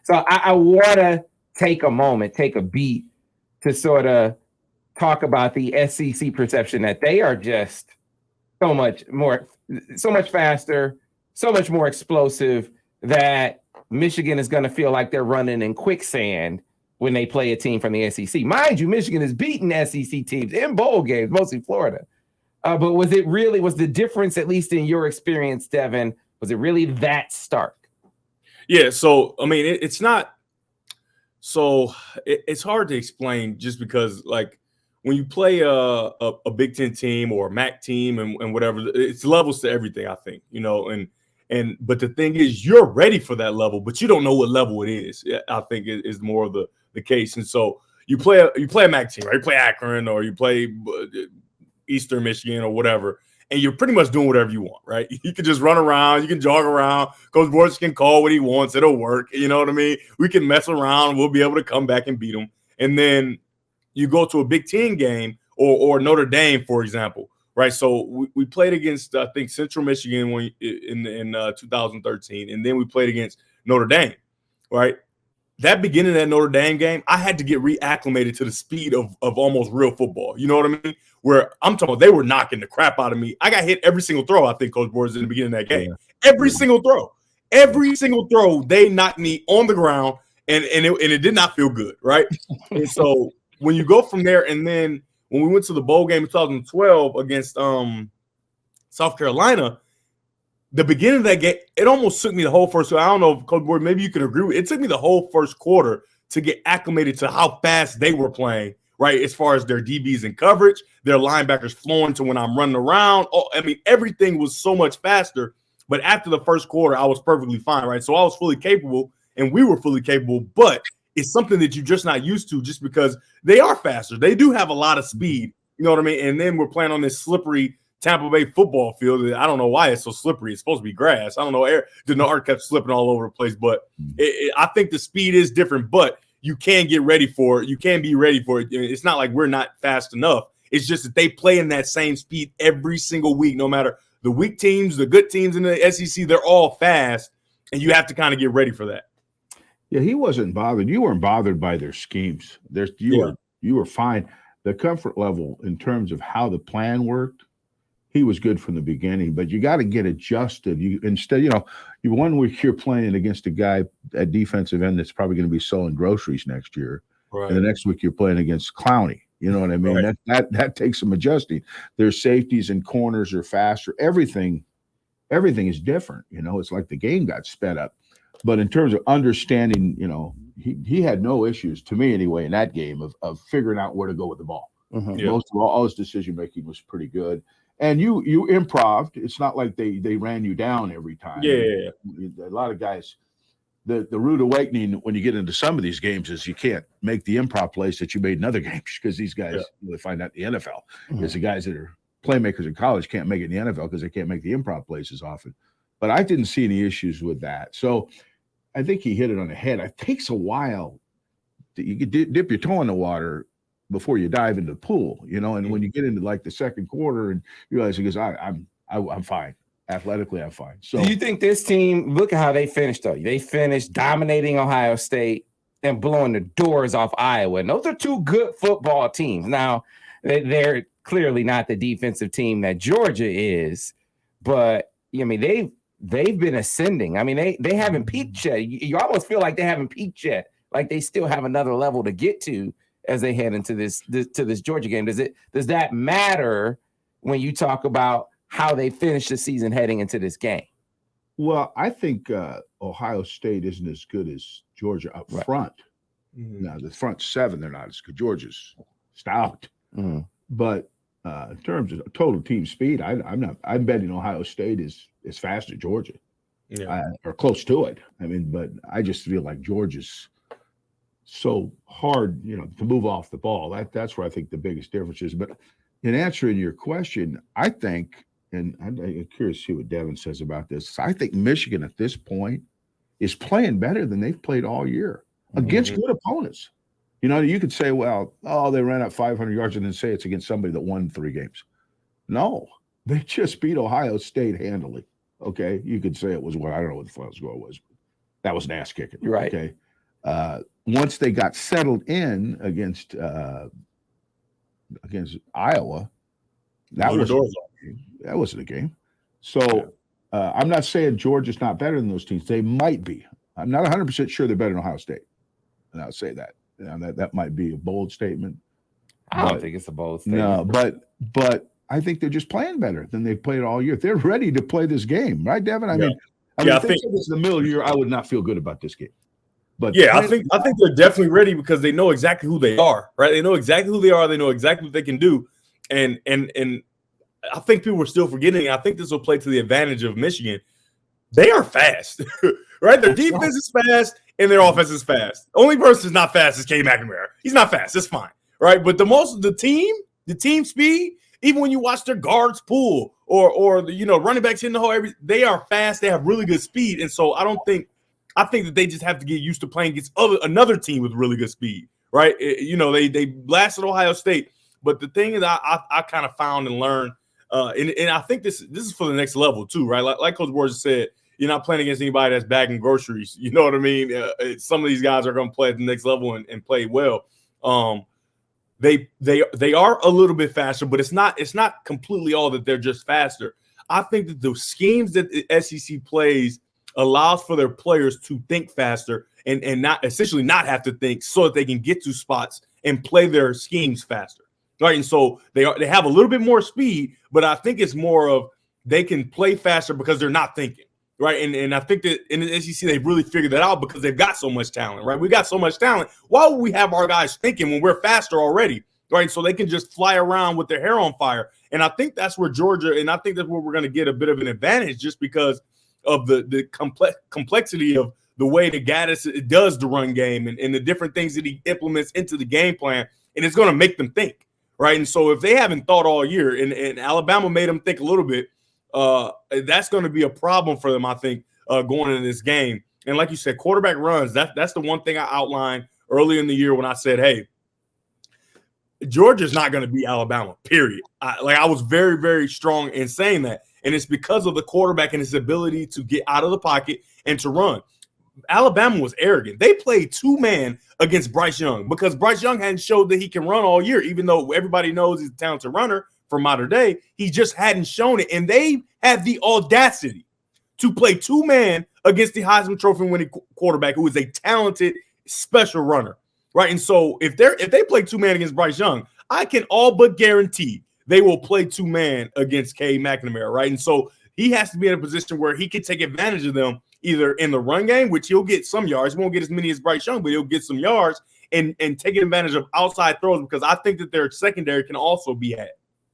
So I want to take a moment, take a beat to sort of talk about the SEC perception that they are just so much more, so much faster, so much more explosive that Michigan is going to feel like they're running in quicksand when they play a team from the SEC. Mind you, Michigan has beaten SEC teams in bowl games, mostly Florida. But was the difference, at least in your experience, Devin, was it really that stark? Yeah. So, I mean, it's not. So it's hard to explain just because, like, when you play a Big Ten team or a MAC team and whatever, it's levels to everything, I think, but the thing is, you're ready for that level, but you don't know what level it is. I think is more of the case. And so you play a MAC team, right? You play Akron or you play Eastern Michigan or whatever, and you're pretty much doing whatever you want, right? You can just run around, you can jog around. Coach Borges can call what he wants, it'll work. You know what I mean? We can mess around, we'll be able to come back and beat them. And then you go to a Big Ten game or Notre Dame, for example, right? So we played against, I think, Central Michigan in 2013, and then we played against Notre Dame, right? That beginning of that Notre Dame game, I had to get reacclimated to the speed of almost real football. You know what I mean? Where I'm talking about, they were knocking the crap out of me. I got hit every single throw, I think, Coach Borges, in the beginning of that game. Yeah. Every single throw, they knocked me on the ground, and it did not feel good, right? And so when you go from there, and then when we went to the bowl game in 2012 against South Carolina, the beginning of that game, it almost took me the whole first. I don't know, Coach Board, maybe you can agree with it. It took me the whole first quarter to get acclimated to how fast they were playing, right? As far as their DBs in coverage, their linebackers flowing to when I'm running around. Oh, I mean, everything was so much faster. But after the first quarter, I was perfectly fine, right? So I was fully capable, and we were fully capable. But it's something that you're just not used to, just because they are faster. They do have a lot of speed. You know what I mean? And then we're playing on this slippery Tampa Bay football field. I don't know why it's so slippery. It's supposed to be grass. I don't know. The art kept slipping all over the place. But I think the speed is different. But you can get ready for it. You can be ready for it. It's not like we're not fast enough. It's just that they play in that same speed every single week, no matter the weak teams, the good teams in the SEC. They're all fast, and you have to kind of get ready for that. Yeah, he wasn't bothered. You weren't bothered by their schemes. You were fine. The comfort level in terms of how the plan worked, he was good from the beginning, but you got to get adjusted. One week you're playing against a guy at defensive end that's probably going to be selling groceries next year, right? And the next week you're playing against Clowney. You know what I mean? Right. That takes some adjusting. Their safeties and corners are faster. Everything is different. It's like the game got sped up. But in terms of understanding, he had no issues, to me anyway, in that game of figuring out where to go with the ball. Mm-hmm. Yeah. Most of all his decision making was pretty good. And you improved. It's not like they ran you down every time. Yeah. A lot of guys, the rude awakening when you get into some of these games is you can't make the improv plays that you made in other games, because these guys really find out in the NFL. Because the guys that are playmakers in college can't make it in the NFL because they can't make the improv plays as often. But I didn't see any issues with that. So I think he hit it on the head. It takes a while. You could dip your toe in the water before you dive into the pool, and when you get into like the second quarter and you realize, because I'm fine. Athletically, I'm fine. So do you think this team, look at how they finished though? They finished dominating Ohio State and blowing the doors off Iowa. And those are two good football teams. Now, they're clearly not the defensive team that Georgia is, but they've been ascending. I mean, they haven't peaked yet. You almost feel like they haven't peaked yet. Like they still have another level to get to as they head into this Georgia game. Does that matter when you talk about how they finish the season heading into this game? Well, I think Ohio State isn't as good as Georgia up front. Mm-hmm. Now, the front seven, they're not as good. Georgia's stout. Mm-hmm. But in terms of total team speed, I'm betting Ohio State is fast as Georgia. Or close to it. But I just feel like Georgia's so hard, to move off the ball. That's where I think the biggest difference is. But in answering your question, I think, and I'm curious to see what Devin says about this, I think Michigan at this point is playing better than they've played all year against good opponents. You could say, well, they ran up 500 yards and then say it's against somebody that won 3 games. No, they just beat Ohio State handily. Okay, you could say it was I don't know what the final score was. But that was an ass kicking. Right. Okay. Once they got settled in against Iowa, that wasn't a game. So I'm not saying Georgia's not better than those teams. They might be. I'm not 100% sure they're better than Ohio State, and I'll say that. That might be a bold statement. I don't think it's a bold statement. No, but I think they're just playing better than they've played all year. They're ready to play this game, right, Devin? I mean, if they said this in the middle of the year, I would not feel good about this game. But I think they're definitely ready because they know exactly who they are, right? They know exactly who they are. They know exactly what they can do, and I think people are still forgetting. I think this will play to the advantage of Michigan. They are fast, right? Their defense is fast and their offense is fast. The only person who's not fast is K. McNamara. He's not fast. It's fine, right? But the team speed, even when you watch their guards pull or the running backs in the hole, they are fast. They have really good speed, and so I think that they just have to get used to playing against another team with really good speed, right? They blasted Ohio State, but the thing is, I kind of found and learned, and I think this is for the next level too, right? Like Coach Borges said, you're not playing against anybody that's bagging groceries. You know what I mean? Some of these guys are going to play at the next level and play well. They are a little bit faster, but it's not completely all that they're just faster. I think that the schemes that the SEC plays allows for their players to think faster and not essentially not have to think so that they can get to spots and play their schemes faster. Right. And so they have a little bit more speed, but I think it's more of they can play faster because they're not thinking. Right. And I think that in the SEC, they've really figured that out because they've got so much talent. Right. We got so much talent. Why would we have our guys thinking when we're faster already? Right. So they can just fly around with their hair on fire. And I think that's where Georgia, and I think that's where we're going to get a bit of an advantage just because of the complexity of the way that Gaddis does the run game and the different things that he implements into the game plan. And it's going to make them think. Right. And so if they haven't thought all year and Alabama made them think a little bit, that's going to be a problem for them, I think, going into this game. And like you said, quarterback runs, that's the one thing I outlined early in the year when I said, hey, Georgia's not going to beat Alabama, period. I was very, very strong in saying that. And it's because of the quarterback and his ability to get out of the pocket and to run. Alabama was arrogant. They played two-man against Bryce Young because Bryce Young hadn't showed that he can run all year, even though everybody knows he's a talented runner for modern day. He just hadn't shown it. And they had the audacity to play two-man against the Heisman Trophy winning quarterback who is a talented, special runner. Right. And so if they play two-man against Bryce Young, I can all but guarantee they will play two-man against K. McNamara. Right. And so he has to be in a position where he can take advantage of them either in the run game, which he'll get some yards. He won't get as many as Bryce Young, but he'll get some yards and taking advantage of outside throws because I think that their secondary can also be had.